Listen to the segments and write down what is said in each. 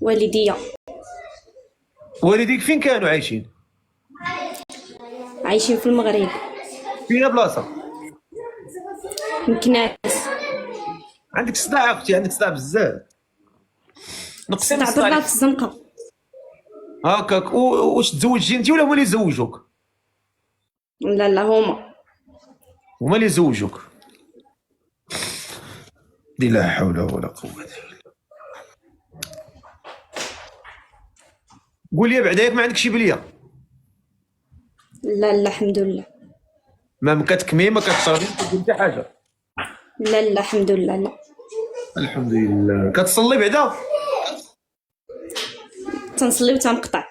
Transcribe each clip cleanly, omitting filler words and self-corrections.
والديا. والديك فين كانوا عايشين؟ عايشين في المغرب. فين بلاصه؟ مكناس. عندك صداع اختي، عندك صداع بزاف. نقصي من صداع الصداع برا في الزنقة. هكاك. واش تزوجتي انت ولا هما اللي زوجوك؟ لا لا هما. هما اللي زوجوك. دي لا حول ولا قوه الا بالله. قول لي بعدا ياك ما عندكش بليه؟ لا لا الحمد لله. ما كتكمي ما كتشربي ما كدير حتى حاجه؟ لا لا الحمد لله لا. الحمد لله. كتصلي بعدا؟ تنصلي وتنقطع.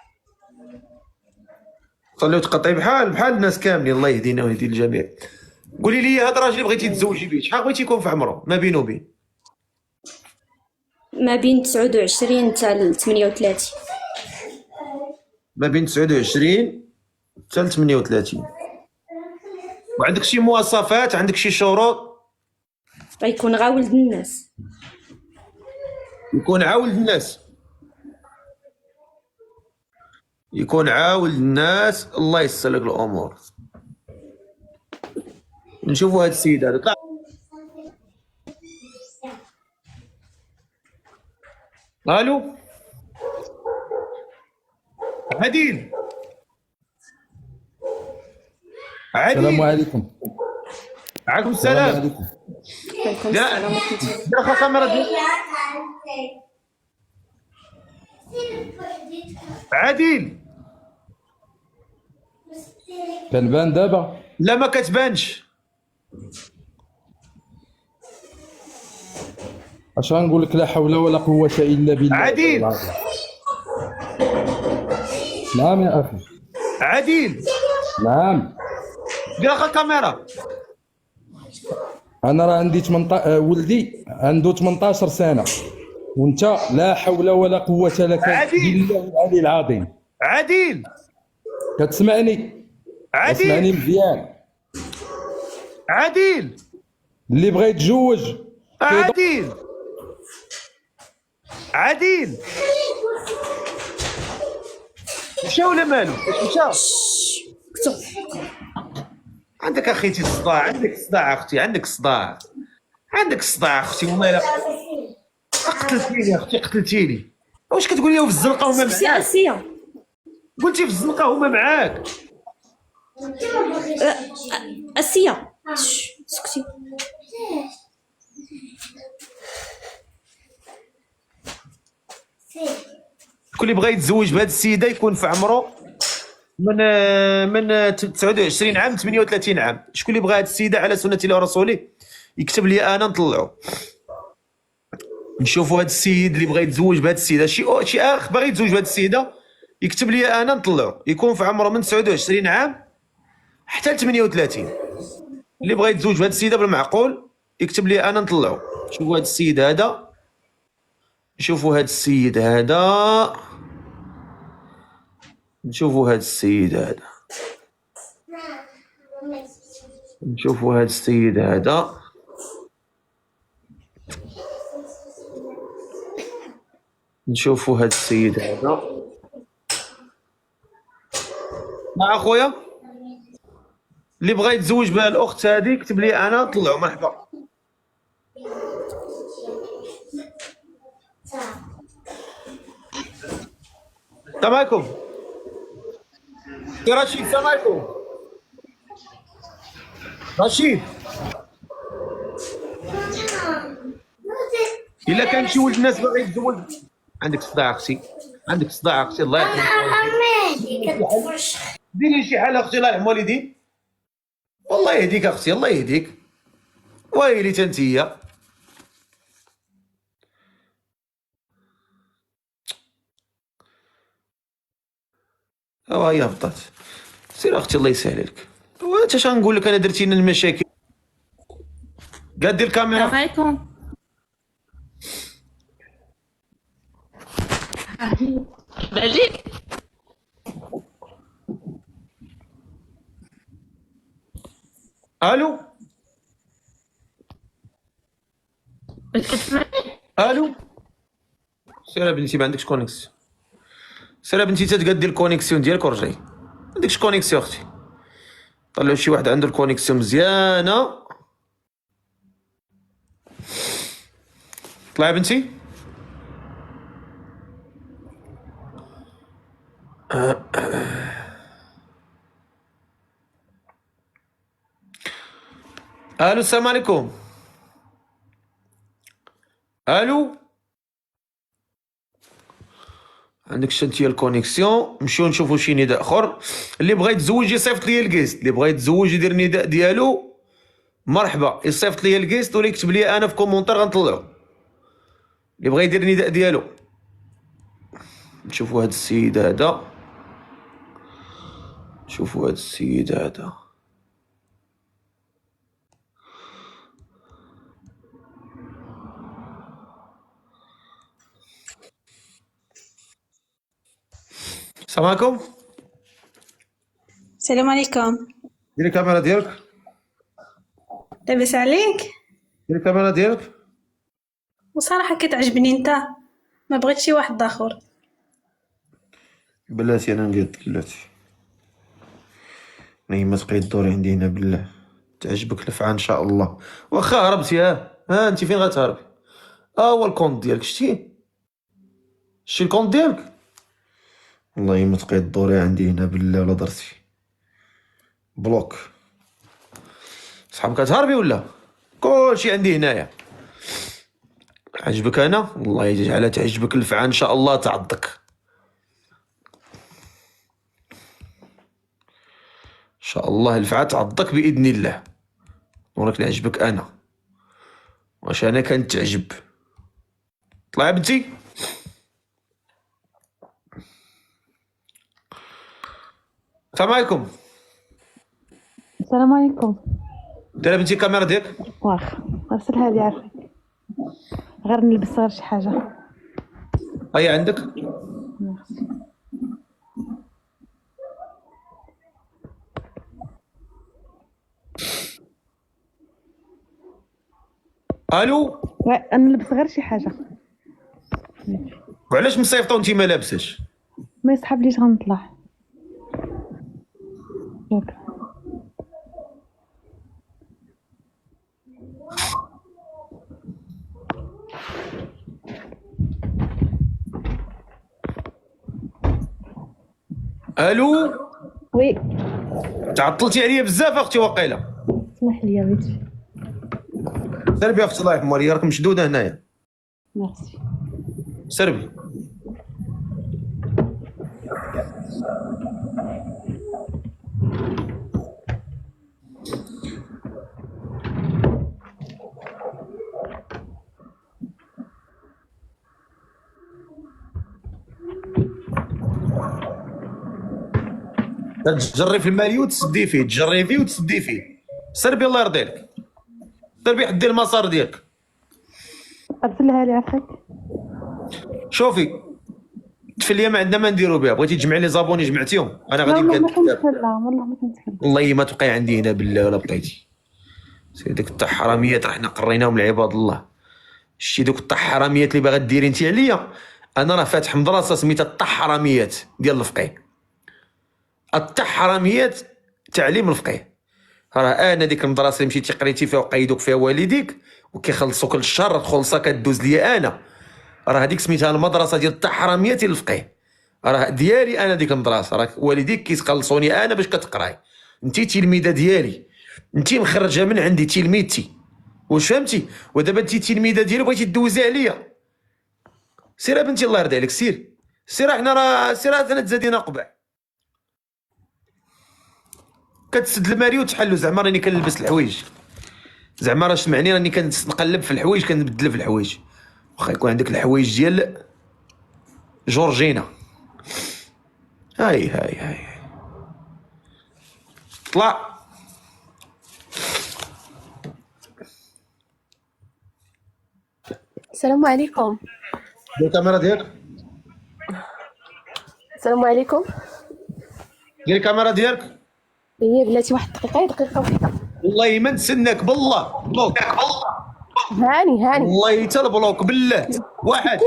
تصلي وتقطعي بحال الناس كاملين، الله يهدينا ويهدي الجميع. قولي لي هذا الراجل اللي بغيتي تزوجي به شحال بغيتي يكون في عمره ما بينه وبين؟ ما بين 29 حتى 38. ما بين 29 حتى 38. وعندك شي مواصفات، عندك شي شروط؟ غيكون غا ولد الناس. يكون عاولد الناس. يكون عاولد الناس. الله يسر لك الامور. نشوفوا هذا السيد هذا. طلع. الو عديل. السلام عديل. عليكم. عليكم السلام السلام. عليكم. عليكم لا. السلام ورحمة الله. دير اخا الكاميرا ديالك. عديل. كنبان دابا؟ لا ما كتبانش. اش غنقول لك؟ لا حول ولا قوة الا بالله. عديل. نعم يا اخي. عديل. نعم. دير اخا الكاميرا. انا راه عندي 18 ولدي عنده 18 سنة وانت لا حول ولا قوة لك عديل. بالله العلي العظيم. عديل. كتسمعني؟ اسمعني عديل. مزيان. عديل. اللي بغى يتزوج عديل. عديل. مشى ولا مالو؟ مشى. كتب. عندك اخيتي الصداع، عندك صداع اختي، عندك صداع، عندك صداع اختي. والله الا قتلتيني اختي، قتلتيني. واش كتقول لي في الزنقه هما سكتي معاك؟ اسيا. قلتي في الزنقه هما معاك. اسيا. سكتي. شكون اللي بغى يتزوج بهذه السيده يكون في عمره من 29 عام 38 عام. شكون اللي بغى هذه السيده على سنه الله ورسوله يكتب لي انا نطلعو. نشوفوا هذا السيد اللي بغى يتزوج بهذه السيده، شي اخ باغي يتزوج بهذه السيده يكتب لي انا نطلعو، يكون في عمره من 29 عام حتى ل 38. اللي بغى يتزوج بهذه السيده بالمعقول يكتب لي انا نطلعو. شوفوا هذا السيد هذا، شوفوا هذا السيد هذا، نشوفوا هذا السيد هذا، نشوفوا هذا السيد هذا، نشوفوا هذا السيد هذا. مع اخويا اللي بغى يتزوج بها الاخت هذه يكتب لي انا طلعوا. مرحبا. السلام عليكم. يا رشيد السلام عليكم. رشيد الا كان شي ولد الناس باغي يتزوج. عندك صداع اختي، عندك صداع اختي. الله يرحمك. ديري شي حاله اختي الله يرحم والديك. والله يهديك اختي، الله يهديك. ويلي تنتيا. هي هبطات. سير اختي الله يسهل لك. وانت اش غنقول لك؟ انا درتي لنا المشاكل. قاد دير الكاميرا. السلام عليكم. بلي الو كتسمعني؟ الو سير بنتي ما عندكش كونيكسيون. سير بنتي تتقدي الكونيكسيون ديالك ورجعي. ما عندكش كونيكسيون اختي. طلعوا شي واحد عنده الكونيكسيون مزيانه. طلعي بنتي. الو السلام عليكم. الو عندك شنتي الكونيكسيون. نمشيو نشوفوا شي نداء اخر. اللي بغى يتزوج يصيفط لي الكيست، اللي بغى يتزوج يدير النداء ديالو مرحبا، يصيفط لي الكيست ولا يكتب لي انا في كومونتير غنطلعو. اللي بغى يدير النداء ديالو. نشوفوا هاد السيد هذا. شوفوا هاد السيد هذا. السلام عليكم. السلام عليكم. ديري الكاميرا ديالك. لاباس عليك؟ ديري الكاميرا ديالك. وصراحة كتعجبني انت، ما بغيت شي واحد اخر. بلاتي انا نقاد بلاتي. نايمة تبقاي تدوري عندي هنا بالله. تعجبك الفعه ان شاء الله. واخا هربتي ها انت فين غتهربي؟ هو الكونت ديالك شتي؟ شتي الكونت ديالك؟ والله ما تبقاي تدوري عندي هنا بالله ولا درتي بلوك. صحابك كتهربي ولا؟ كلشي عندي هنايا. عجبك انا؟ الله يجعلها تعجبك الفعه ان شاء الله تعضك. ان شاء الله الفعه تعضك باذن الله. ولكن عجبك انا واش انا كنت تعجب. طلعي بنتي. السلام عليكم. السلام عليكم. دايره بنتي الكاميرا ديالك. واخا ارسلها لي عافاك، غير نلبس غير شي حاجه. هيا عندك. الو نلبس غير شي حاجه. وعلاش مصيفطه وانت ما لابساش؟ ما يسحب ليش غنطلع. ياك الو وي. تعطلتي عليا بزاف اختي واقيلا. اسمح لي بيتي. سربي اختي الله يرحم والديك راك مشدوده هنايا. ميرسي. سربي. تجري في المالي وتسدي فيه، تجري فيه وتسدي فيه. سربي الله يرضي لك. سربي حدي المسار ديالك. ارسلها لي عافاك. شوفي تفليه ما عندنا ما نديرو بها. بغيتي تجمعي لي زابوني جمعتيهم انا غادي والله ما نبدا الكتاب. كنتهلا، والله ما كنتهلا. والله ما تبقاي عندي هنا بالله ولا بقيتي. سيدك تاع حراميات راه حنا قريناهم لعباد الله. شتي دوك الطح حراميات اللي باغا ديري انت عليا. انا راه فاتح مدرسه سميتها الطح حراميات ديال الفقيه. الطح حراميات تعليم الفقيه. راه انا ديك المدرسه اللي مشيتي قريتي فيها وقيدوك فيها والديك وكيخلصوك كل شهر تخلصها كدوز ليا انا. راه هذيك سميتها المدرسه ديال الطح حراميات الفقيه. راه ديالي انا ديك المدرسه. راه والديك كيتخلصوني انا باش كتقراي. انت تلميذه ديالي، انت مخرجه من عندي تلميذتي. واش فهمتي؟ ودابا انت تلميذه ديالي بغيتي دوزي عليا. سير بنتي الله يرضي عليك. سير سير. حنا راه سير انا تزادينا قبع. كتسد الماري وتحلو. زعما راني كنلبس الحوايج. زعما راه سمعني راني كنقلب في الحوايج كنبدل في الحوايج. واخا يكون عندك الحوايج ديال جورجينا. هاي طلع. السلام عليكم. دير الكاميرا ديالك. السلام عليكم. دير الكاميرا ديالك. هي بلاتي واحد دقيقة وحدة. والله ما نسناك بالله. بلوك. هاني والله حتى البلوك بالله. واحد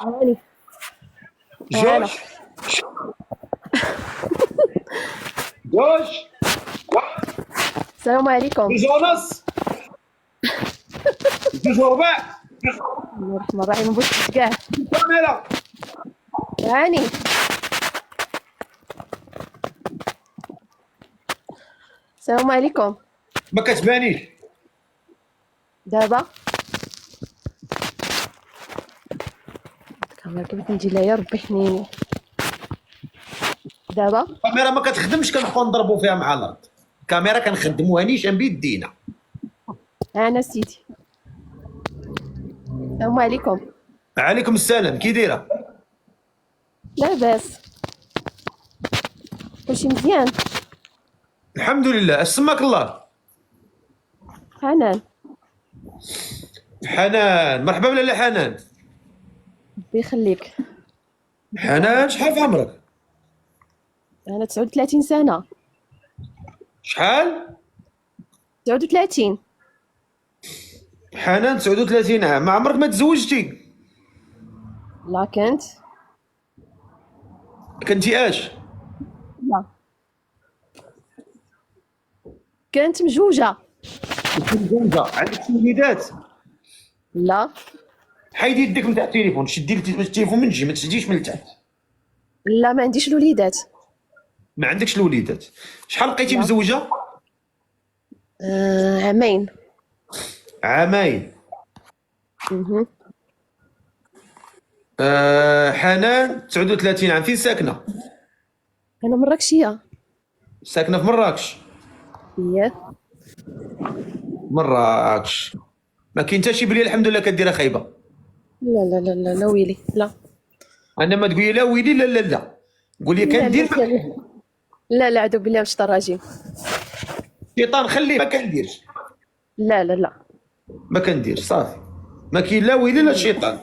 هاني جوج جوج السلام عليكم. جوج ونص جوج وربع الله يرحم الراعي ما بغيتش كاع. كاميرا هاني السلام عليكم. ما كتبانيش. دابا الكاميرا كيف نجي لها يا ربي حنيني. دابا الكاميرا ما كتخدمش، كنبقاو نضربوا فيها مع الارض. الكاميرا كنخدموها نيشان بيدينا. انا سيدي. السلام عليكم. عليكم السلام، كي دايره؟ لاباس كلشي مزيان. الحمد لله. اش سماك الله؟ حنان حنان. مرحبا ولا لا حنان؟ ربي يخليك. حنان شحال في عمرك؟ انا 39 سنه. شحال؟ 39. حنان 39 عام. ما عمرك ما تزوجتي؟ لا كنت. كنتي اش؟ لا كنت مجوجه. متزوجه. عندك شي وليدات؟ لا حيدي يديك من تحت التليفون، شدي التليفون من الجهه، ما تشديش من التحت. لا ما عنديش الوليدات. ما عندكش الوليدات. شحال بقيتي مزوجه؟ عامين. عامين. مهم. حنان 39 عام. فين ساكنه؟ انا مراكشيه. ساكنه في مراكش. ايه مراكش. ما كاين حتى شي بلي الحمد لله كديرها خايبه. لا لا لا لا لا ويلي لا. انا ما تقولي لا ويلي لا لا لا، قولي كندير. لا لا عدو بالله واش تراجم. الشيطان خليه ما كنديرش. لا لا لا ما كنديرش صافي. ما كاين لا ويلي لا الشيطان.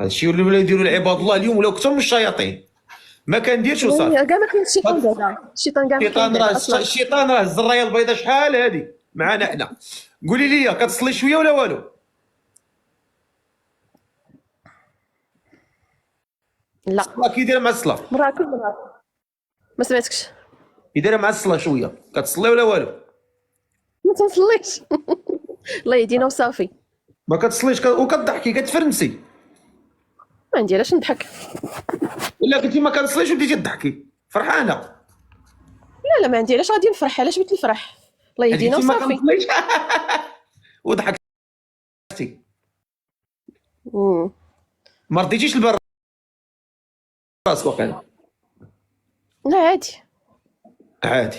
هذا الشيء اللي ولا يديروا العباد الله اليوم ولاو اكثر من الشياطين. ما كنديرش وصافي. كاع ما كاينش الشيطان دابا. الشيطان كاع ما الشيطان كاين راه دابا أصلاً. الشيطان راه الزرايه البيضاء شحال هذه معنا حنا. قولي لي كتصلي شويه ولا والو؟ لا الصلاه كي دايره مع الصلاه؟ مرة كل مرة. ما سمعتكش. كي دايره مع الصلاه شويه كتصلي ولا والو؟ ما تنصليش. الله يهدينا وصافي. ما كتصليش وكتضحكي كتفرنسي. ما عندي علاش نضحك. الا كنتي ما كتصليش وديتي تضحكي فرحانه. لا لا ما عندي علاش غادي نفرح. علاش بغيت نفرح؟ الله يهدينا كنتي ما وصافي. كتصليش وضحكتي. ما رديتيش لبر راسك واقيلا. لا عادي. عادي.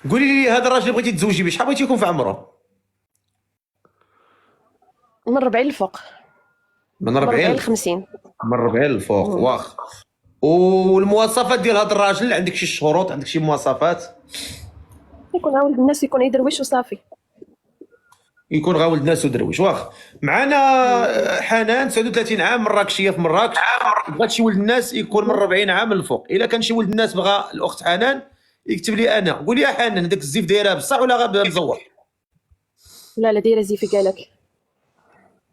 قولي لي هذا الراجل اللي بغيتي تزوجي به شحال بغيتي يكون في عمره؟ من 40 الفوق. من 40 ل 50. من 40 الفوق. واخ. والمواصفات ديال هذا الراجل عندك شي شروط، عندك شي مواصفات؟ يكون عاود الناس يكون يدرويش وصافي. يكون غاولد ناس ودرويش. واخ. معنا حنان 39 عام مراكشيه في مراكش. بغات شي ولد الناس يكون من 40 عام للفوق. الا كان شي ولد الناس بغى الاخت حنان يكتب لي انا. قولي يا حنان هذاك الزيف دايرها بصح ولا غير مزور؟ لا لا دايره زيفي قالك.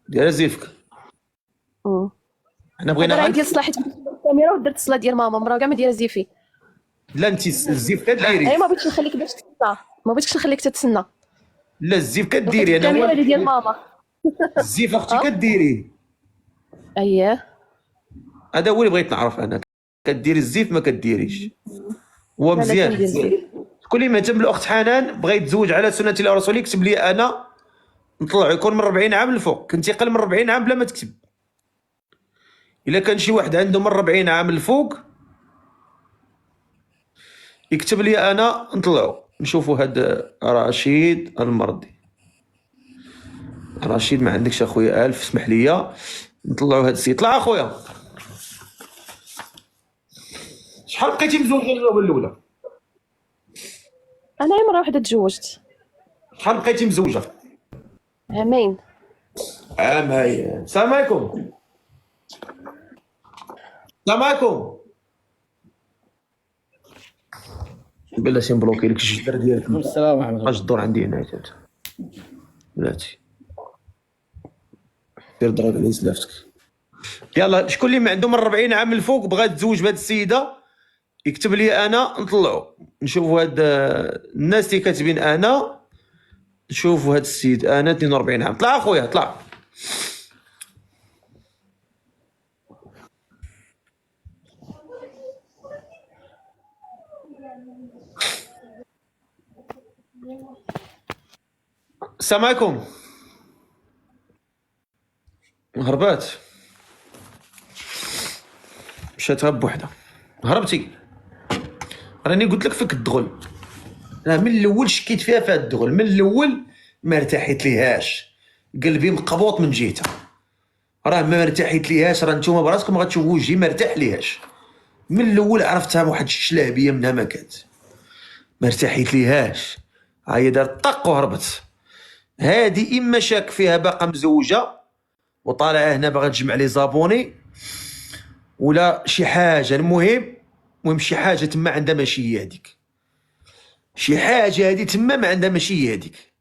دايرها زيفك. حنا بغينا راه ديال صلاحيت الكاميرا ودرت الصلاه ديال ماما. مرا كاع ما دايره زيفي. لا انت الزيف كديري. اي ما بغيتش نخليك باش تتسنى. ما بغيتش نخليك تتسنى. لا الزيف كديري. انا الكاميرا ديال ماما. الزيف اختي كديري. اييه هذا هو اللي بغيت نعرف انا. كديري الزيف ما كديريش. هو لا، لا، مزيان. كندير الزيف. شكون اللي مهتم بالاخت حنان بغى يتزوج على سنه الله ورسوله يكتب لي انا نطلع يكون من 40 عام للفوق. كنتقل من 40 عام بلا ما تكتب. الا كان شي واحد عنده من 40 عام للفوق يكتب لي انا نطلعو نشوفوا هاد رشيد المرضي. رشيد ما عندكش اخويا الف اسمح لي نطلعوا هاد السيد. طلع اخويا. شحال بقيتي مزوجه الجوله الاولى؟ انا مره واحده تزوجت. شحال بقيتي مزوجه؟ عامين. عامين. السلام عليكم. السلام عليكم. بالله شي مبروكي لك شي الدار ديالك. السلام ورحمة الله. اش الدور عندي هنا حتى بلاتي. دير ضرب على سلافتك. يلا شكون اللي ما عنده من 40 عام الفوق بغى يتزوج بهاد السيده يكتب لي انا نطلعوا نشوفوا هاد الناس اللي كاتبين انا. نشوفوا هاد السيد انا 42 عام. طلع اخويا طلع. السلام عليكم. هربات مشات غير بوحدها. هربتي. راني قلت لك فيك الدغل. انا من الاول شكيت فيها في هاد الدغل، من الاول ما ارتحيت ليهاش، قلبي مقبوط من جهتها. راه ما ارتحيت ليهاش، راه نتوما براسكم غتشوفوا وجهي ما ارتاح ليهاش. من الاول عرفتها واحد الشلابيه منها ما كانت، ما ارتحيت ليهاش. هي دارت طق وهربت. هادي اما شاك فيها باقا مزوجه وطالعه هنا باغا تجمع لي زابوني، ولا شي حاجه. المهم شي حاجه تما عندها ماشي هي هذيك، شي حاجه هادي تما ما عندها ماشي هي هذيك.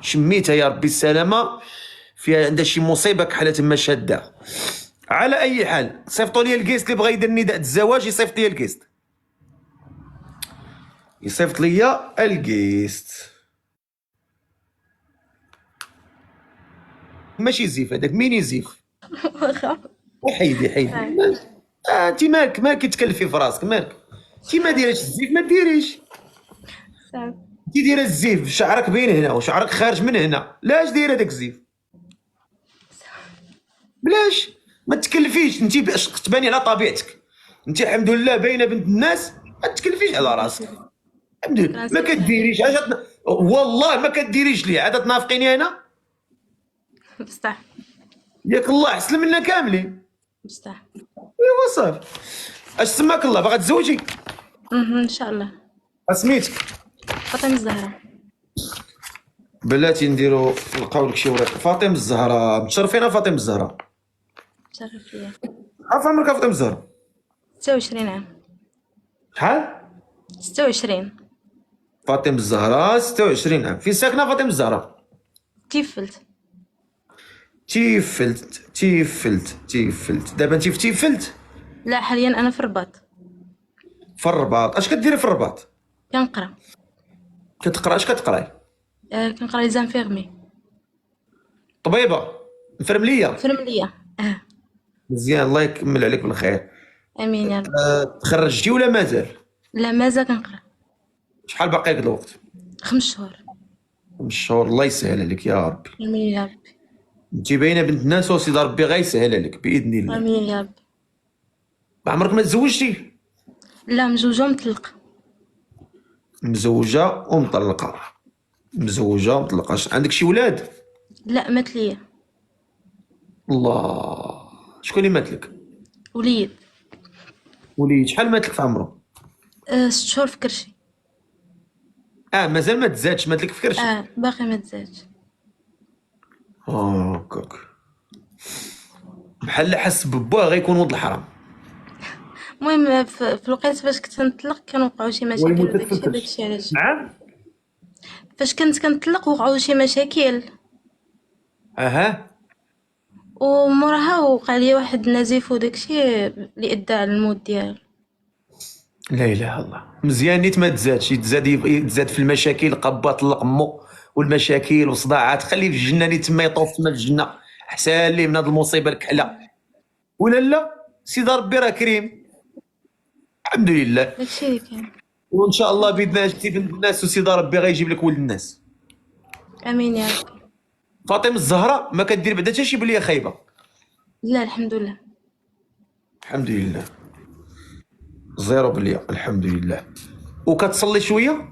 شميتها يا ربي السلامه، فيها عندها شي مصيبه كحله تما شاده. على اي حال صيفطوا لي الكيست اللي بغى يدير نداء الزواج، يصيفط لي الكيست، يصيفط لي الكيست. ماشي زيف هذاك، مين يزيف؟ حيدي انت مالك تكلفي في راسك، مالك انت ما ديريش الزيف، ما ديريش انت دايره الزيف، شعرك بين هنا وشعرك خارج من هنا. لاش دايره داك الزيف؟ بلاش ما تكلفيش انت، باش تباني على طبيعتك. انت الحمد لله باينه بنت الناس، ما تكلفيش على راسك. الحمد لله ما كديريش والله ما كديريش ليه عاد تنافقيني انا. بصح ياك الله احسن منا كاملين. بصح ايوا صافي. اش سماك الله؟ باغا تزوجي؟ ان شاء الله. اسميتك؟ فاطمه الزهراء. بلاتي نديرو نلقاو لك شي وريق. فاطمه الزهراء، متشرفين فاطمه الزهراء. شرف ليا. عارف عمرك فاطمه الزهراء؟ 26 عام. شحال؟ 26. فاطمه الزهراء 26 عام. فين ساكنه فاطمه الزهراء؟ تيفلت. تيفلت. دابا انت في تيفلت؟ لا حاليا انا في الرباط. في الرباط. اش كديري في الرباط؟ كنقرا. كتقرا؟ اش كتقراي؟ كنقرا لي زانفيرمي. طبيبه انفرمليه؟ فرمليه. مزيان، الله يكمل عليك بالخير. امين يا رب. تخرجتي ولا مازال؟ لا مازال كنقرا. شحال باقي لك الوقت؟ 5 شهور. 5 شهور. الله يسهل عليك يا ربي. امين يا ربي. انت باينه بنت الناس وسيدي ربي غيسهل عليك باذن الله. امين يا رب. عمرك ما تزوجتي؟ لا مزوجه ومطلقه. مزوجه ومطلقه. عندك شي ولاد؟ لا مات ليا. الله. شكون اللي مات لك؟ وليد. شحال مات لك في عمره؟ 6 شهور في كرشي. مازال ما تزادش، مات لك في كرشي؟ باقي ما تزادش. هكاك. بحال حس ببوه غيكون ولد الحرام. المهم في الوقت فاش كنت نطلق كانوا وقعوا شي مشاكل داكشي علاش. نعم. فاش كنت كنطلق وقعوا شي مشاكل. وموراها وقع لي واحد النزيف وداكشي اللي ادى على الموت ديالو. لا اله الا الله. مزيان نيت ما تزادش، يتزاد في المشاكل، قبا طلق مو والمشاكل وصداعات. خليه في الجنه، اللي تما يطوف تما في الجنه احسن ليه من هذه المصيبه الكحله. ولا لا سيدي ربي راه كريم. الحمد لله. داكشي اللي كان. وان شاء الله باذن الله جبتي بنت الناس وسيدي ربي غيجيب لك ولد الناس. امين يا رب. فاطمه الزهراء ما كدير بعدا حتى شي بليه خايبه. لا الحمد لله. الحمد لله. زيرو بليه الحمد لله. وكتصلي شويه؟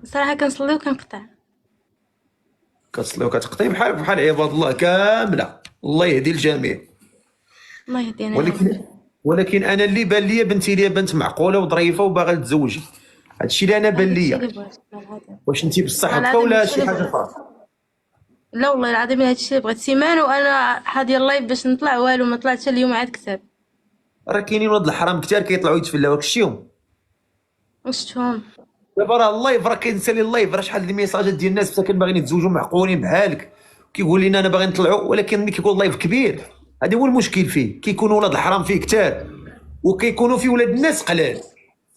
صراحه كنصلي وكنقطع. كتصلي وكتقطعي بحال عباد الله كامله. الله يهدي الجميع. الله يهدينا. ولكن انا اللي بان لي بنتي لي بنت معقوله وظريفه وباغا تتزوجي. هادشي اللي انا بان لي. واش انت بصح هكا ولا شي حاجه اخرى؟ لا والله العظيم هادشي اللي بغيت. سيمانه وانا حاضيه اللايف باش نطلع والو ما طلعتش اليوم عاد كتاب. راه كاينين ولاد الحرام كثار كيطلعوا يتفلاو. واش شتيهم؟ شفتهم. دابا راه اللايف راه كينسالي اللايف، راه شحال ديال الميساجات ديال الناس مساكن باغيين يتزوجوا معقولين بحالك كيقول لنا انا باغي نطلعوا، ولكن ملي كيكون لايف كبير هذا هو المشكل فيه، كيكونوا ولاد الحرام فيه كثار وكيكونوا فيه ولاد الناس قلال،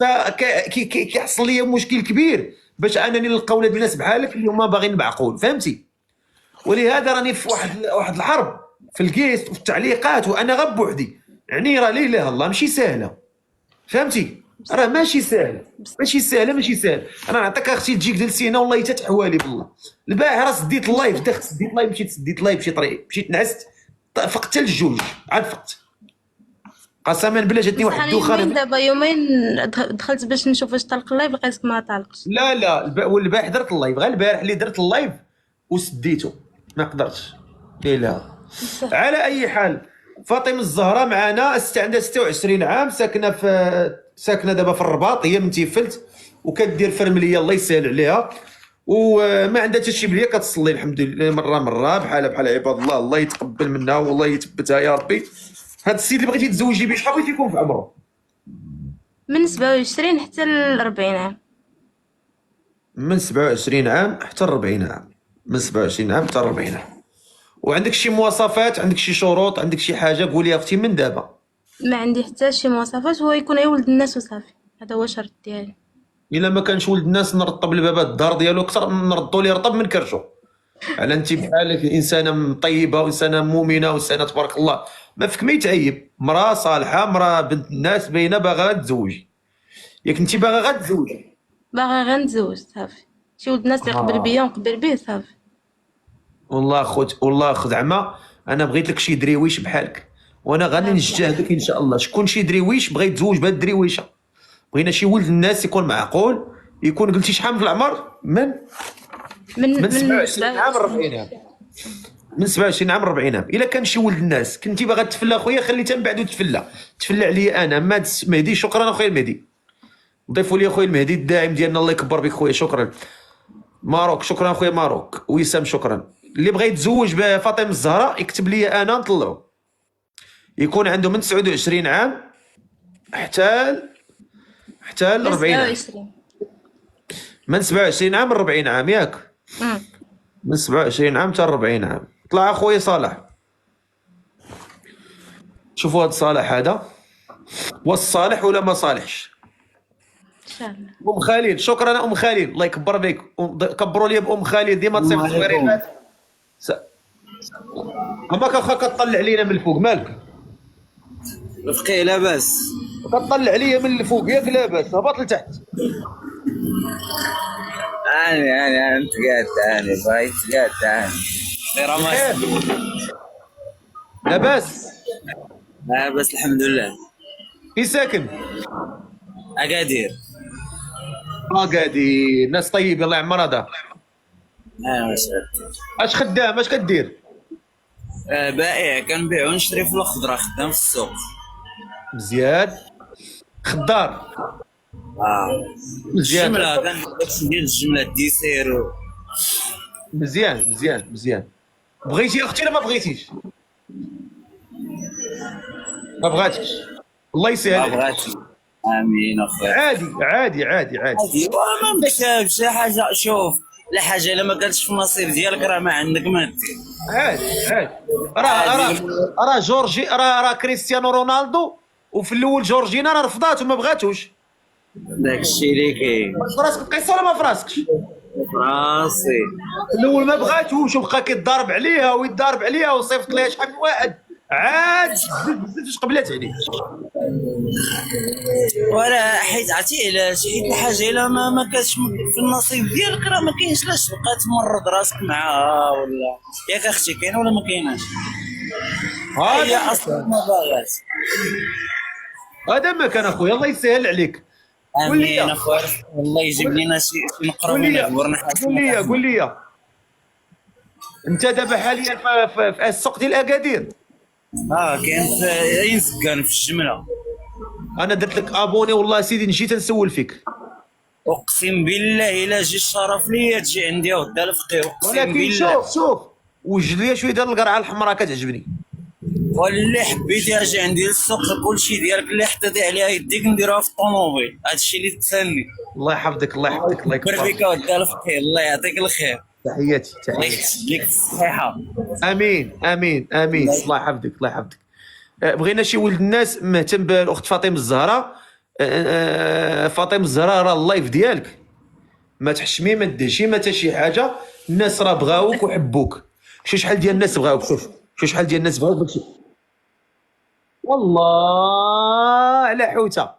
فكيحصل لي مشكل كبير باش انني نلقى ولاد الناس بحالك اللي هما باغيين معقول، فهمتي؟ ولهذا راني في واحد الحرب في الكيس وفي التعليقات، وانا غير بوحدي، يعني راه لا اله الا الله ماشي سهله، فهمتي؟ راه ماشي سهله، ماشي سهله. انا نعطيك اختي تجيك لسينا والله حتى حوالي بالله. البارح راه سديت اللايف، دخلت سديت اللايف، مشيت سديت اللايف بشي طريق، مشيت نعست فقت حتى الجوج عاد فقت، قسما بالله جاتني واحد الدوخه. يومين دابا يومين دخلت باش نشوف واش طلق اللايف لقيتك ما طالقش. لا والبارح درت اللايف، غير البارح اللي درت اللايف وسديته ما قدرتش. لا على اي حال، فاطمه الزهراء معنا، عندها 26 عام، ساكنه دابا في الرباط، هي من تيفلت وكدير فرمليه الله يسهل عليها، وما عندها حتى شي بليه، كتصلي الحمد لله مره بحال عباد الله، الله يتقبل منها والله يثبتها يا ربي. هاد السيد اللي بغيتي تزوجي به شحال بغيتي يكون في عمره؟ من 27 حتى ل 40 عام. من 27 عام حتى 40 عام، من 27 عام حتى 40 عام. وعندك شي مواصفات، عندك شي شروط، عندك شي حاجه قولي اختي من دابا؟ ما عندي حتى شي مواصفات، هو يكون ولد الناس وصافي، هذا هو الشرط ديالي. الا ما كانش ولد الناس نرطب البابات الدار ديالو اكثر، نردوا ليه رطب من كرشو، على انت بحالك انسانه طيبه وانسانه مؤمنه وانسانه تبارك الله، ما فيك ما يتعيب، مراه صالحه، مراه بنت الناس باينه باغا تزوجي، ياك انت باغا غير تزوجي؟ باغا غير نتزوج صافي، شي ولد الناس يقبل بيا ونقبل بيه صافي. والله خذ عمى، انا بغيت لك شي دريويش بحالك، وانا غادي نجتهدك ان شاء الله. شكون شي دريويش بغا يتزوج بهاد الدريويشه؟ بغينا شي ولد الناس يكون معقول، يكون قلتي شحال في العمر؟ من 27 عام 40 عام، من 27 عام 40 عام. الا كان شي ولد الناس كنتي باغا تفلى اخويا، خليتها من بعد تفلى عليا انا ماد مهدي. شكرا اخويا المهدي، ضيفوا لي اخويا المهدي الداعم ديالنا، الله يكبر بك خويا. شكرا ماروك، شكرا اخويا ماروك. وسام شكرا. اللي بغى يتزوج بفاطمه الزهراء يكتب لي انا نطلعو، يكون عنده من 29 عام حتى ل 40 عام، من 27 عام ل 40 عام ياك؟ من 27 عام حتى 40 عام. طلع اخويا صالح، شوفوا هذا صالح، هذا واش صالح ولا ما صالحش؟ ان شاء الله. ام خالد، شكرا ام خالد، الله يكبر بك، كبروا لي بام خالد، ديما تصيفط صغيرين. اماك اخا كطلع علينا من الفوق، مالك؟ رفقي لاباس؟ كطلع عليا من الفوق ياك؟ لاباس، هبط لتحت. انت قاعد بغيت قاعد لاباس؟ لاباس الحمد لله. في ساكن؟ اكادير. اكادير، ناس طيب الله يعمر هذا. اش خدام؟ اش كدير؟ بائع، كنبيع ونشري في الخضره، خدام في السوق. مزيان. خضار؟ مزيان. الجمله كندير الجمله ديسير مزيان. بغيتي اختي ولا ما بغيتيش؟ ما بغاتش، الله يسهل. ما بغاتش. امين اخويا. عادي ما مكتبش شي حاجه. شوف، لا حاجه الا ما كانتش في النصيب ديالك راه ما عندك ما دير. عادي. راه جورجي، راه كريستيانو رونالدو، وفي الاول جورجينا راه رفضات وما بغاتوش. داكشي اللي كاين. في راسك القصه ولا ما في راسكش؟ راسي. الاول ما بغاتوش وبقى كيتضارب عليها وصيفط ليها شحال من واحد، عاد بزاف قبلات عليه. ولا حيت عرفتي علاش؟ حيت الحاجه الا ما كانتش في النصيب ديالك راه ما كاينش لاش تبقى تمرض راسك معاها، ولا ياك اختي كاين ولا ما كايناش؟ هي اصلا ما باغاش. هذا ما كان اخويا، الله يسهل عليك. امين اخويا، والله يجيب لنا شي نقراو ونعبرنا حاجه. قول لي انت دابا حاليا في السوق ديال اكادير؟ كاين في ينسكن في الجمله. انا درت لك ابوني والله سيدي، نجي تنسول فيك. اقسم بالله الا جي الشرف ليا تجي عندي ودا الفقيه، اقسم ولكن بالله. شوف وجد لي شويه ديال القرعه الحمراء كتعجبني. واللي حبيتي اجي عندي للسوق، كلشي ديالك اللي حطيتي عليها يديك نديروها في الطوموبيل، هادشي اللي تسالني. الله يحفظك الله يكبر بك ودا الفقيه، الله يعطيك الخير. تحياتي ليك الصحيحه. امين امين امين. الله يحفظك الله يحفظك. بغينا شي ولد الناس مهتم بالاخت فاطمه الزهراء. فاطمه الزهراء راه اللايف ديالك، ما تحشمي ما دهشي ما حتى شي حاجه. الناس راه بغاوك وحبوك. شحال ديال الناس بغاوك. شوف شحال ديال الناس بغاوك باش والله على حوته.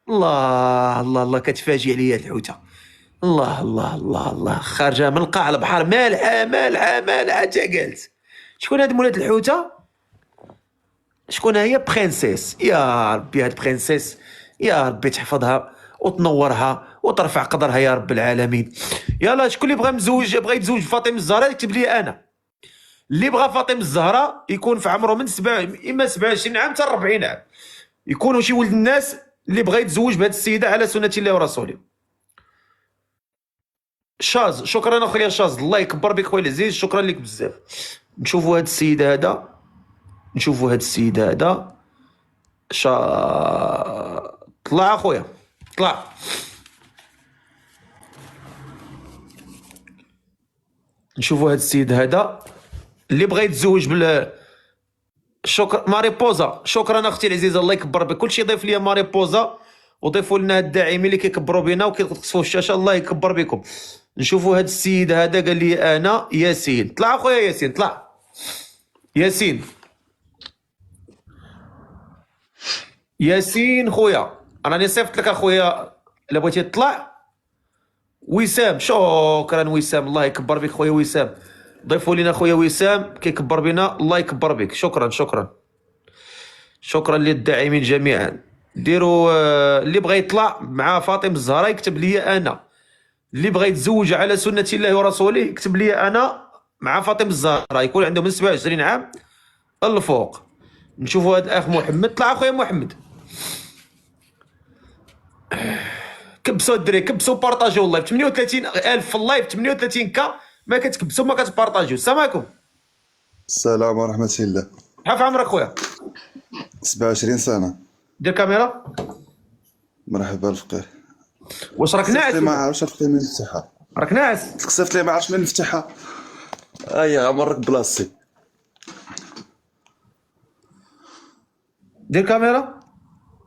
الله الله الله كتفاجئ عليا الحوته. الله الله الله الله خارجه من قاع البحر مالحه مالحه مالحه حتى قالت. شكون هاد مولات الحوته؟ شكون هي؟ برنسيس. يا ربي هاد برنسيس يا ربي تحفظها وتنورها وترفع قدرها يا رب العالمين. يلا شكون اللي بغى يتزوج فاطمه الزهراء يكتب لي انا. اللي بغى فاطمه الزهراء يكون في عمره من اما 27 عام حتى 40 عام، يكونوا شي ولد الناس اللي بغى يتزوج بهذه السيده على سنه الله ورسوله. شاز شكرا اخويا شاز، الله يكبر بك خويا العزيز، شكرا لك بزاف. نشوفوا هذا السيد هذا، نشوفوا هذا السيد هذا. طلع اخويا طلع. نشوفوا هذا السيد هذا اللي بغى يتزوج شكرا ماري بوزا. شكرا اختي العزيزه الله يكبر بك. كلشي ضيف لي ماري بوزا وضيفوا لنا الداعمين اللي كيكبروا بنا وكيقصفوا الشاشه، الله يكبر بكم. نشوفوا هذا السيد هذا قال لي انا ياسين. طلع اخويا ياسين طلع. ياسين ياسين خويا راني صيفط لك اخويا الا بغيتي تطلع. وسام شكرا وسام الله يكبر بك خويا وسام. ضيفوا لنا خويا وسام كيكبر بنا الله يكبر بك. شكرا شكرا شكرا للداعمين جميعا. ديروا اللي بغى يطلع مع فاطمه الزهراء يكتب لي انا. اللي بغى يتزوج على سنه الله ورسوله يكتب لي انا مع فاطمه الزهراء، يكون عنده من 27 عام الفوق. نشوفوا هذا الاخ محمد. طلع اخويا محمد. كبسوا الدري كبسوا بارطاجيو اللايف. 38,000 في اللايف 38 كا ما كتكبسوا ما كتبارطاجيو. السلام عليكم. السلام ورحمة الله. شحال في عمرك خويا؟ 27 سنة. دير كاميرا. مرحبا الفقير. واش راك ناعس؟ ما عرفتش الفقير من نفتحها. راك ناعس؟ تقصفت لي ما عرفتش من نفتحها. غمرك بلاصتي. دير كاميرا.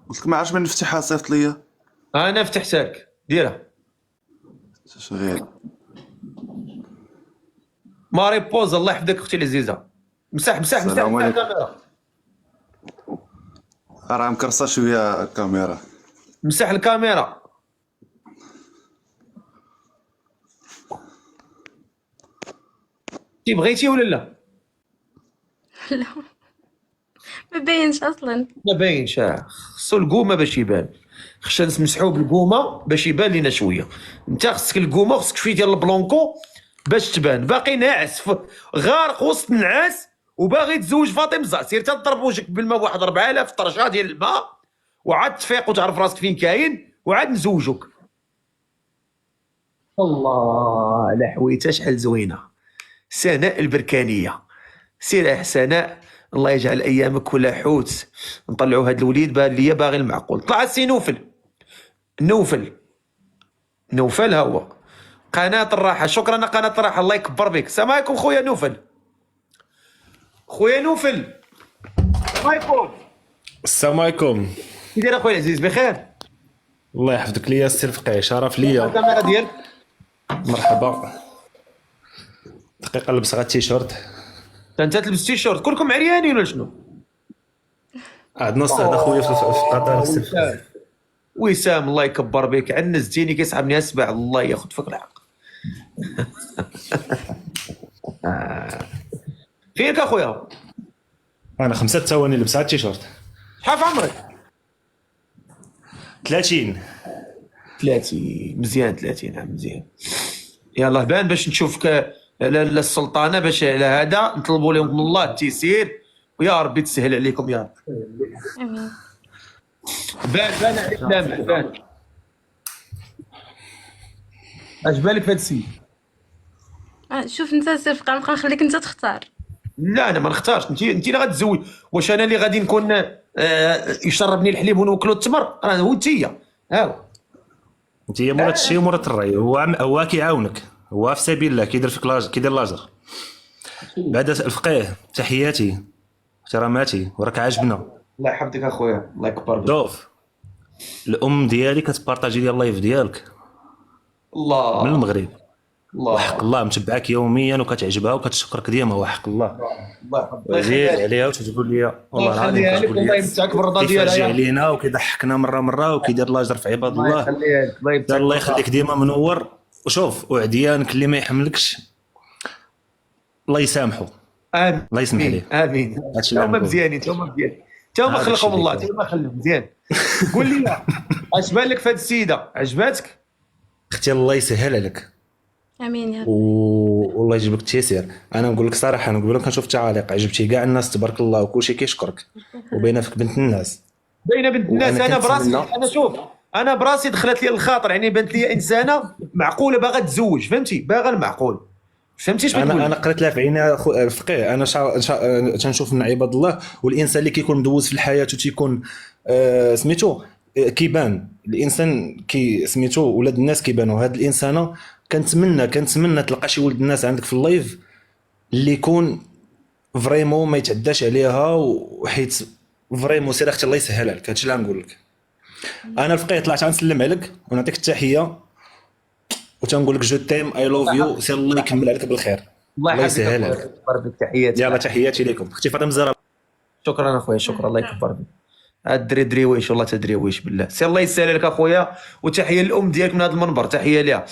قلت لك ما عرفتش من نفتحها صيفط ليا. انا فتحتها لك ديرها. شغيل. ماري بوز الله يحفظك اختي العزيزه. مسح الكاميرا. راه مكرصه شويه الكاميرا. مسح الكاميرا. كي بغيتي ولا لا؟ لا ما باينش اصلا. ما باينش. خصو القومه باش يبان. خصنا نسمسحوه بالقومه باش يبان لينا شويه. انت خصك القومه وخصك شويه ديال البلونكو باش تبان. باقي ناعس غارق وسط النعاس وباغي تزوج فاطمه الزهراء. سير تضرب وجهك بالماء بواحد 4000 طرشه ديال الماء وعاد تفيق وتعرف راسك فين كاين وعاد نزوجوك. الله على حويته شحال زوينه. سناء البركانيه. سير سناء الله يجعل ايامك كلها حوت. نطلعوا هذا الوليد بان ليا باغي المعقول. طلع السي نوفل. نوفل ها هو قناه الراحه. شكرا قناه الراحه الله يكبر بك. السلام عليكم خويا نوفل. خويا نوفل السلام عليكم. السلام عليكم. كي داير اخويا العزيز؟ بخير الله يحفظك ليا السي الفقيه. شرف ليا. الكاميرا ديالك. مرحبا. دقيقه نلبس غير التيشيرت. انت تلبس تيشيرت كلكم عريانين ولا شنو؟ عندنا هذا خويا في قطر السي الفقيه. وسام الله يكبر بك. عنزتيني كيسحبني اسبع الله ياخذ فيك الحق. فينك اخويا؟ انا 5 ثواني لبس التيشيرت. شحال في عمرك؟ 30. 30 مزيان. 30 عام مزيان. يلاه بان باش نشوفك للسلطانه باش على هذا نطلبوا لهم من الله التيسير ويا ربي تسهل عليكم يا رب. امين. بان عليك لامع بان. اش بالك في هذا السيد؟ شوف انت سير فقع نبقى نخليك انت تختار. لا انا ما نختارش. انت اللي غتزوج. واش انا اللي غادي نكون يشربني الحليب ونوكلو التمر؟ راه هو انت. ها هو انت مرات الشي ومرات الراي. هو كيعاونك. هو في سبيل الله كيدير فيك كيدير لاجر. بعد الفقيه تحياتي احتراماتي وراك عاجبنا. الله يحفظك اخويا، الله يكبر بك. شوف الام ديالي كتبارطاجي لي اللايف ديالك الله من المغرب، الله وحق الله متبعاك يوميا وكتعجبها وكتشكرك ديما، وحق الله الله يحفظك. وزيد عليها وتقول لي والله العظيم يخليها لك، كتقول والله لي يمتعك بالرضا ديالها كيفرجع يا علينا وكيضحكنا مره وكيدير لاجر في عباد الله الله. يخليها لك، الله يمتعك. الله يخليك ديما منور. وشوف وعديانك اللي ما يحملكش الله يسامحه، امين الله يسمح ليه. امين. هادشي اللي هما نقول. مزيانين، هما مزيانين، هما هادشي خلقهم اللي الله، كاين. هما خلق مزيان. قول لي اش بان لك في هذه السيده؟ عجباتك؟ اختي الله يسهل عليك امين يا رب. والله يجيبك التيسير. انا نقول لك صراحه، انا نقول لك كنشوف التعاليق عجبتي كاع الناس تبارك الله وكلشي كيشكرك وباينه فيك بنت الناس. باينه بنت الناس. وأنا انا براسي، كنتمنى- انا شوف، انا براسي دخلت لي الخاطر، يعني بنت لي انسانه معقوله باغا تزوج، فهمتي؟ باغا المعقول، فهمتي اش بتقول؟ انا قريت لها في عيني الفقيه. انا تنشوف من عباد الله، والانسان اللي كيكون مدوز في الحياه وتيكون سميتو كيبان الانسان كي سميتو ولاد الناس كيبانوا. هاد الانسانه كنتمنى تلقى شي ولد الناس عندك في اللايف اللي يكون فريمون ما يتعداش عليها، وحيت فريمون سير اختي الله يسهل عليك. هادشي اللي غنقول لك. انا الفقيه طلعت غنسلم عليك ونعطيك التحيه وتنقول لك جو تيم اي لوف يو. سير الله يكمل عليك بالخير، الله يسهل عليك. يكبر بك، تحياتي. يلا تحياتي لكم اختي فاطمه الزهراء. شكرا اخويا، شكرا، الله يكبر بك. هاد الدري ويش، والله تدري ويش بالله. سي الله يسهل لك اخويا، وتحيه للام ديالك من هذا المنبر، تحيه ليها.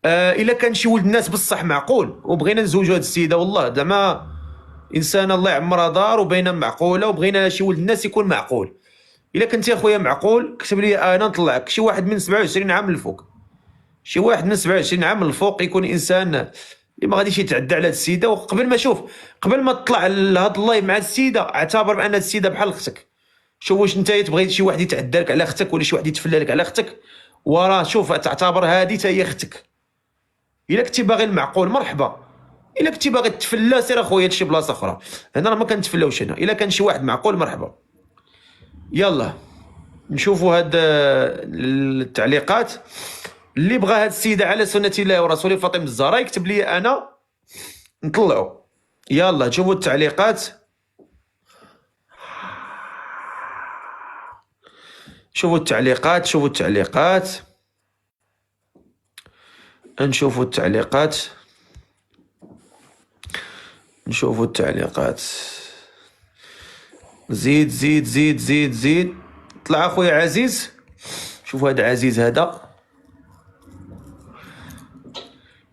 الا كان شي ولد الناس بصح معقول وبغينا نزوجوا هاد السيده، والله زعما انسانه الله يعمرها دار وبينه معقوله، وبغينا شي ولد الناس يكون معقول. الا كنتي اخويا معقول كتب لي انا نطلعك شي واحد من 27 عام للفوق، شي واحد من 27 عام للفوق يكون انسان اللي ما غاديش يتعدى على هاد السيده. وقبل ما شوف، قبل ما تطلع لهاد اللايف مع هاد السيده، اعتبر بان هاد السيده بحال اختك. شوف واش انت تبغي شي واحد يتعدى لك على اختك ولا شي واحد يتفلى لك على اختك، وراه شوف تعتبر هذه حتى هي اختك. الا كنتي باغي المعقول مرحبا، الا كنتي باغي تفلى سير اخويا لشي بلاصه اخرى، هنا راه ما كنتفلاوش هنا. الا كان شي واحد معقول مرحبا. يلا نشوفوا هاد التعليقات. اللي بغى هاد السيده على سنه الله ورسوله فاطمه الزهراء يكتب لي انا نطلعوا. يلا شوفوا التعليقات، شوفوا التعليقات، شوفوا التعليقات، نشوفوا التعليقات، نشوفوا التعليقات. زيد زيد زيد زيد زيد. طلع اخويا عزيز، شوفوا هذا عزيز، هذا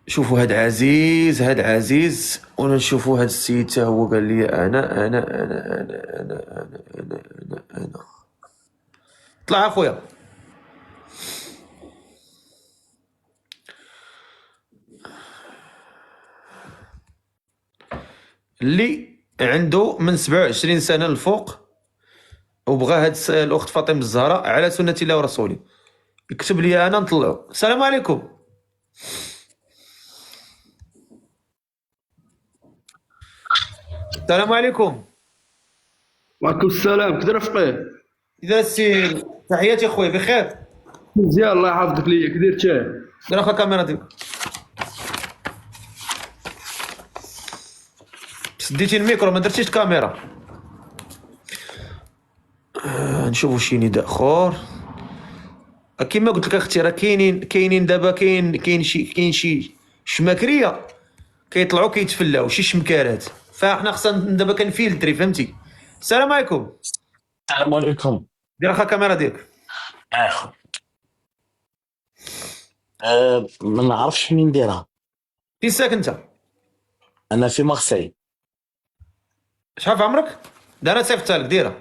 شوفوا هاد عزيز، هاد عزيز. ونشوفوا هاد السيد حتى هو قال لي انا. طلع اخويا. اللي عنده من 27 سنه للفوق وبغى هاد الاخت فاطمه الزهراء على سنه الله ورسوله يكتب لي انا نطلعوا. السلام عليكم. السلام عليكم. وعليكم السلام. كي داير فقيه؟ اذا السي تحياتي اخويا، بخير؟ مزيان الله يحفظك ليا. كي داير تاه؟ دير اخا الكاميرا ديالك. سديتي الميكرو ما درتيش الكاميرا. نشوفوا شي نداء اخر. كيما قلت لك اختي راه كاينين دابا كاين شي شماكريه كيطلعوا كيتفلاو شي شمكارات، فاحنا خصنا دابا كنفيلتري، فهمتي؟ السلام عليكم. السلام عليكم. دير اخا الكاميرا ديالك. ما نعرفش منين نديرها. فين ساكن انت؟ انا في مارسي. شحال في عمرك؟ دا انا صيفطها لك، ديرها.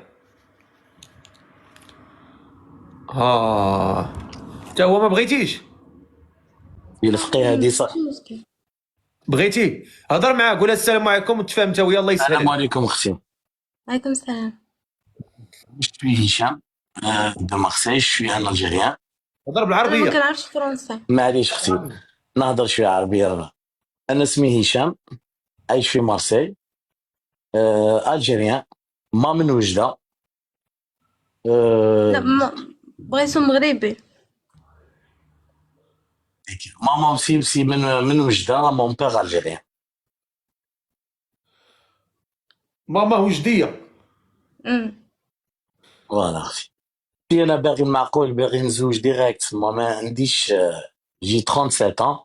حتى هو ما بغيتيش؟ الفقيه هذه بغيتي هضر معاه، قول السلام عليكم وتفاهم انت وياه، الله يسهل. السلام عليكم اختي. عليكم السلام. Je suis Hicham de Marseille, je suis un Algérien. هضر انا ما بالعربيه. كنعرفش فرنسا. معليش اختي نهضر شويه عربيه راه. انا اسمي هشام، عايش في مارسي، الجيريان، ما من وجده. لا بغيتو مغربي. ماما aussi من وجدة، راه مون بيغ الجيريان. ماما وجديه. فوالا اختي. انا باغي المعقول، باغي نزوج ديريكت، ما عنديش جي 37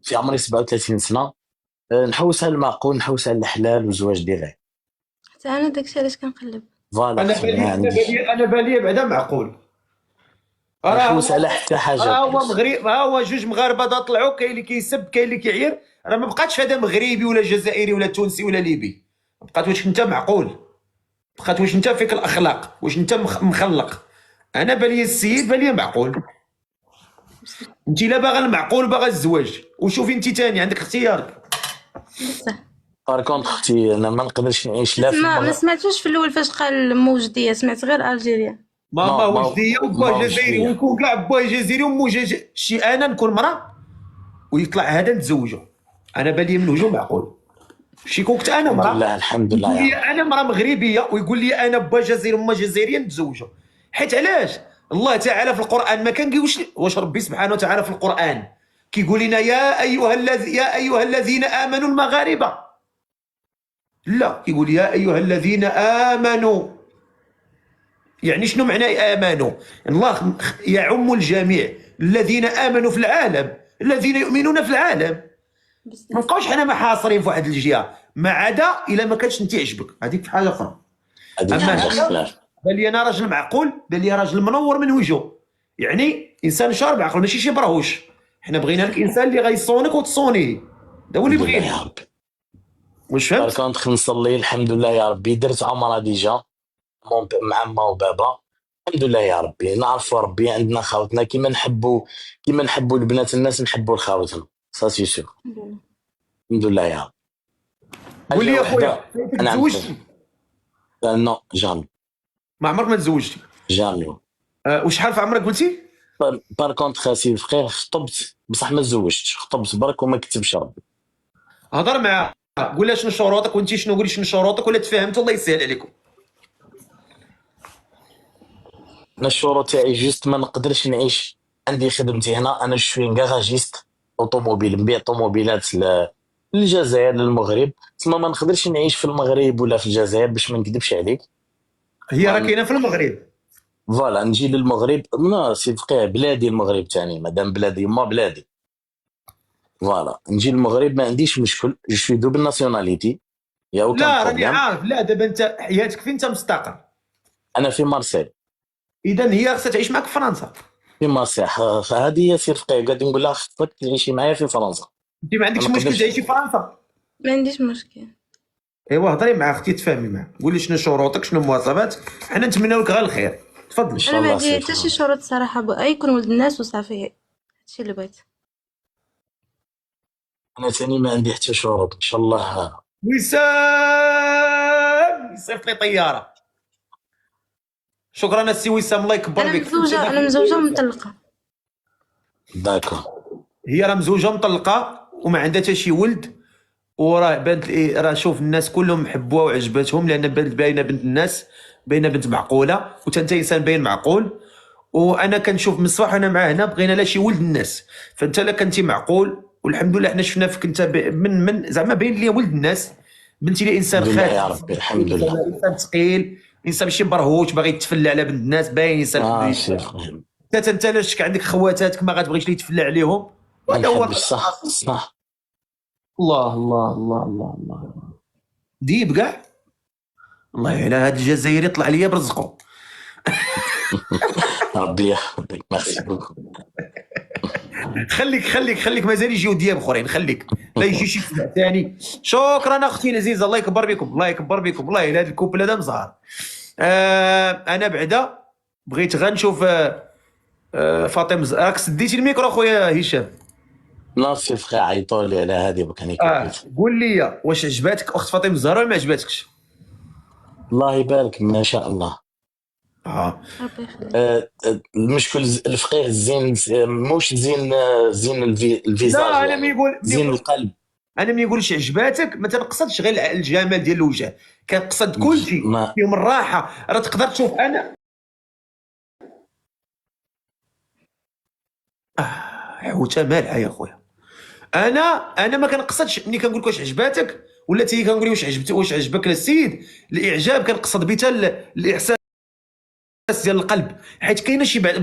في عمري 37 سنه، نحوس على المعقول، نحوس على الحلال وزواج ديريكت. حتى انا داكشي علاش كنقلب. فوالا اختي ما عنديش، انا بالي بعدا معقول. نحوس على حتى حاجه. هو مغرب، هو جوج مغاربه دا طلعوا، كاين اللي كيسب كاين اللي كيعير، راه ما بقاتش هذا مغربي ولا جزائري ولا تونسي ولا ليبي، بقات واش انت معقول، بقات واش انت فيك الاخلاق، واش انت مخلق. انا بالي السيد بالي معقول. انت لا باغا المعقول باغا الزواج، وشوفي انت تاني عندك اختيار. بار كونتخ اختي انا ما نقدرش نعيش لا في ما سمعتوش في الاول فاش قال موجديه، سمعت غير الجيريا. ماما وجديه وبوها جزائري، ويكون كاع بوها جزائري ومو شي انا نكون مراه ويطلع هذا نتزوجه، انا بالي من وجهه معقول. شي كنت انا مراه، الحمد لله الحمد لله، يقول لي انا مراه مغربيه ويقول لي انا با جزائري وما جزائريه نتزوجه. حيت علاش الله تعالى في القران ما كنقولش، واش ربي سبحانه وتعالى في القران كيقول لنا يا ايها الذين امنوا المغاربه؟ لا، يقول يا ايها الذين امنوا. يعني شنو معنى امنوا؟ الله يعم الجميع، الذين امنوا في العالم، الذين يؤمنون في العالم. ما نبقاوش حنا محاصرين في واحد الجهه، ما عدا الا ما كانش انت عجبك، هذيك في حاجه اخرى. اما بان لي انا راجل معقول، بان لي راجل منور من وجهه، يعني انسان شارب عقل، ماشي شي برهوش. حنا بغينا لك انسان اللي غيصونك وتصونيه، هذا هو اللي بغينا يا ربي. واش فهمت؟ كنت نصلي الحمد لله يا ربي، درت عمره ديجا مع ما وبابا الحمد لله يا ربي. نعرفوا ربي، عندنا خاوتنا كيما نحبوا البنات الناس نحبوا الخاوتنا، سا سي سور. الحمد لله يا رب. قول لي يا خويا، تزوجتي؟ نو جامي. ما عمرك ما تزوجتي؟ جامي. وشحال في عمرك قلتي؟ بار كونتخ خاسي فخير، خطبت بصح ما تزوجتش، خطبت برك وما كتبش ربي. هضر معاه، قول لها شنو شروطك، وانت شنو، قولي شنو شروطك، ولا تفاهمت الله يسهل عليكم. انا الشروط تاعي جوست ما نقدرش نعيش، عندي خدمتي هنا، انا شوي كاراجيست اوطوموبيل، نبيع طوموبيلات للجزائر للمغرب، تما ما نقدرش نعيش في المغرب ولا في الجزائر باش ما نكذبش عليك. هي راه كاينه في المغرب. فوالا نجي للمغرب، لا سي فقيه بلادي المغرب تاني، مادام بلادي ما بلادي. فوالا نجي للمغرب ما عنديش مشكل، جو سوي دوبل ناسيوناليتي يا اوكان لا راني بروبليم. عارف، لا دابا انت حياتك فين، انت مستقر. انا في مارسيل. اذا هي خصها تعيش معك في فرنسا. في مارسيل، هذه هي سي فقيه، قاعد نقول لها خصك تعيشي معايا في فرنسا. انت ما عندكش مشكل تعيشي في فرنسا؟ ما عنديش مشكل. ايوا هضري مع اختي، تفاهمي معها، قولي شنو شروطك، شنو مواصفاتك، حنا نتمناو لك غير الخير. تفضل. انا ما عندي حتى شي شروط صراحه، يكون ولد الناس وصافي، هادشي اللي بغيت. انا ثاني ما عندي حتى شروط ان شاء الله. وسام يصيفط لي طياره. شكرا السي وسام، الله يكبر بك. انا مزوجه ومطلقه. داكو. هي راه مزوجه مطلقه وما عندها حتى شي ولد، وراه بانت راه شوف الناس كلهم حبوها وعجبتهم، لان باينه بنت الناس، باينه بنت معقوله، وانت انسان باين معقول. وانا كنشوف من الصباح انا معاه هنا، بغينا لا شي ولد الناس، فانت لا كنتي معقول، والحمد لله حنا شفنا فيك انت من زعما باين لي ولد الناس، بنتي لي انسان خايب يا ربي الحمد لله، انسان ثقيل، انسان ماشي برهوش باغي يتفلى على بنت الناس، باين انسان حتى انت لا شك عندك خواتاتك ما غتبغيش اللي يتفلى عليهم. هذا هو صح صح. الله الله الله الله الله ديب كاع، الله على هاد الجزائري يطلع ليا برزقو. ربي يحفظك، ميرسي بوكو. خليك مازال يجيو دياب اخرين، خليك لا يجي شي سبع ثاني. شكرا اختي العزيزه، الله يكبر بكم، الله يكبر بكم، الله الا هذا الكوبل هذا مزهر. انا بعدا بغيت غنشوف فاطمه، راك سديتي الميكرو خويا هشام؟ لا سي فخي عيطوا لي على هذه وكان قول لي واش عجباتك اخت فاطمه الزهراء ولا ما عجباتكش؟ الله يبارك ما شاء الله. المشكل الفقيه الزين، موش زين الفيزاج، لا انا يعني ميقول زين القلب. انا ما يقولش عجباتك، ما تنقصدش غير الجمال ديال الوجه، كنقصد كل شيء فيهم الراحه. راه تقدر تشوف انا حوته مالحه يا خويا. انا ما كنقصدش ملي كنقول لك واش عجباتك ولا تي كنقول واش عجبك السيد. الاعجاب كنقصد بها الاحساس ديال القلب، حيت كاينه شي بعض